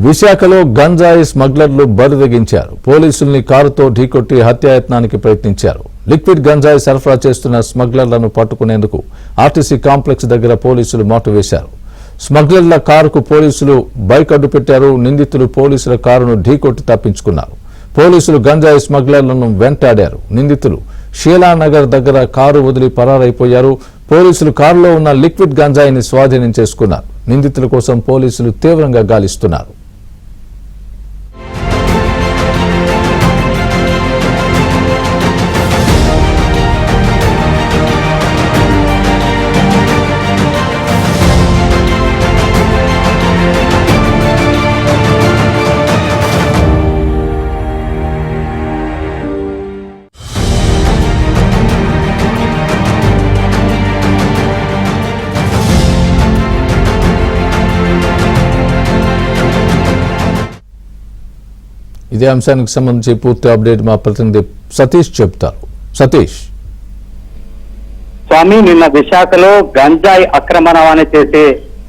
విశాఖలో గంజాయి స్మగ్లర్లు బరిదెగించారు. పోలీసుల్ని కారుతో ఢీకొట్టి హత్యాయత్నానికి ప్రయత్నించారు. లిక్విడ్ గంజాయి సరఫరా చేస్తున్న స్మగ్లర్లను పట్టుకునేందుకు ఆర్టీసీ కాంప్లెక్స్ దగ్గర పోలీసులు మాటు వేశారు. స్మగ్లర్ల కారుకు పోలీసులు బైక్ అడ్డుపెట్టారు. నిందితులు పోలీసుల కారును ఢీకొట్టి తప్పించుకున్నారు. పోలీసులు గంజాయి స్మగ్లర్లను వెంటాడారు. నిందితులు షీలానగర్ దగ్గర కారు వదిలి పరారైపోయారు. పోలీసులు కారులో ఉన్న లిక్విడ్ గంజాయిని స్వాధీనం చేసుకున్నారు. నిందితుల కోసం పోలీసులు తీవ్రంగా గాలిస్తున్నారు. ఇదే అంశానికి సంబంధించి పూర్తి అప్డేట్ మా ప్రతినిధి సతీష్ చెప్తారు. సతీష్, స్వామి, నిన్న విశాఖలో గంజాయి అక్రమ రవాణా చేసే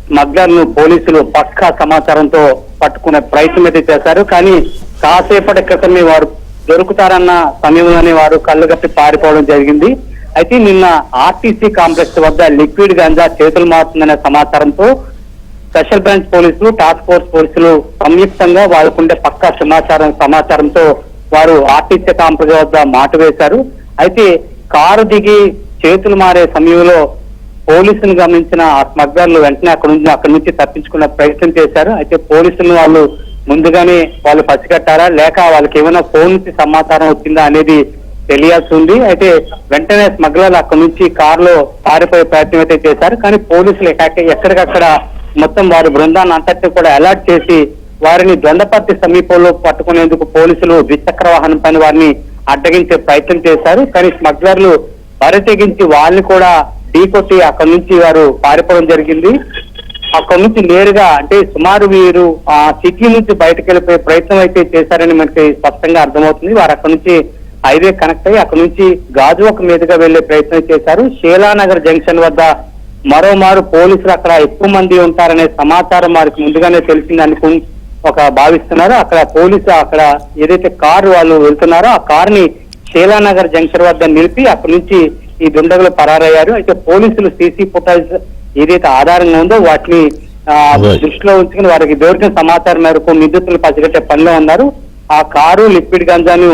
స్మగ్లర్ను పోలీసులు పక్కా సమాచారంతో పట్టుకునే ప్రయత్నం అయితే చేశారు. కానీ కాసేపటి క్రితమే వారు దొరుకుతారన్న సమయంలోనే వారు కళ్ళు కప్పి పారిపోవడం జరిగింది. అయితే నిన్న ఆర్టీసీ కాంప్లెక్స్ వద్ద లిక్విడ్ గంజా చేతులు మారుతుందనే సమాచారంతో స్పెషల్ బ్రాంచ్ పోలీసులు, టాస్క్ ఫోర్స్ పోలీసులు సంయుక్తంగా వారికుండే పక్కా సమాచారంతో వారు ఆర్టీసీ కాంప్లెక్స్ వద్ద మాటు వేశారు. అయితే కారు దిగి చేతులు మారే సమయంలో పోలీసులు గమనించిన ఆ స్మగ్లర్లు వెంటనే అక్కడి నుంచి తప్పించుకునే ప్రయత్నం చేశారు. అయితే పోలీసులు వాళ్ళు ముందుగానే వాళ్ళు పసిగట్టారా లేక వాళ్ళకి ఏమైనా ఫోన్ నుంచి సమాచారం వచ్చిందా అనేది తెలియాల్సి ఉంది. అయితే వెంటనే స్మగ్లర్లు అక్కడి నుంచి కారులో పారిపోయే ప్రయత్నం అయితే చేశారు. కానీ పోలీసులు ఎక్కడికక్కడ మొత్తం వారి బృందాన్ని అంతటి కూడా అలర్ట్ చేసి వారిని దొండపర్తి సమీపంలో పట్టుకునేందుకు పోలీసులు ద్విచక్ర వాహనం పైన వారిని అడ్డగించే ప్రయత్నం చేశారు. కానీ స్మగ్లర్లు బరితెగించి వాళ్ళని కూడా ఢీకొట్టి అక్కడి నుంచి వారు పారిపోవడం జరిగింది. అక్కడి నుంచి నేరుగా అంటే సుమారు వీరు ఆ సిటీ నుంచి బయటకు వెళ్ళిపోయే ప్రయత్నం అయితే చేశారని మనకి స్పష్టంగా అర్థమవుతుంది. వారు అక్కడి నుంచి హైవే కనెక్ట్ అయ్యి అక్కడి నుంచి గాజువాక మీదుగా వెళ్లే ప్రయత్నం చేశారు. షీలానగర్ జంక్షన్ వద్ద మరోమారు పోలీసులు అక్కడ ఎక్కువ మంది ఉంటారనే సమాచారం వారికి ముందుగానే తెలిసిందని భావిస్తున్నారు. అక్కడ పోలీసు అక్కడ ఏదైతే కారు వాళ్ళు వెళ్తున్నారో ఆ కారుని షీలానగర్ జంక్షన్ వద్ద నిలిపి అక్కడి నుంచి ఈ దుండగులు పరారయ్యారు. అయితే పోలీసులు సీసీ ఫుటేజ్ ఏదైతే ఆధారంగా ఉందో వాటిని దృష్టిలో ఉంచుకుని వారికి దొరికిన సమాచారం మేరకు నిందితులు పసిగట్టే పనిలో ఉన్నారు. ఆ కారు లిక్విడ్ గంజాను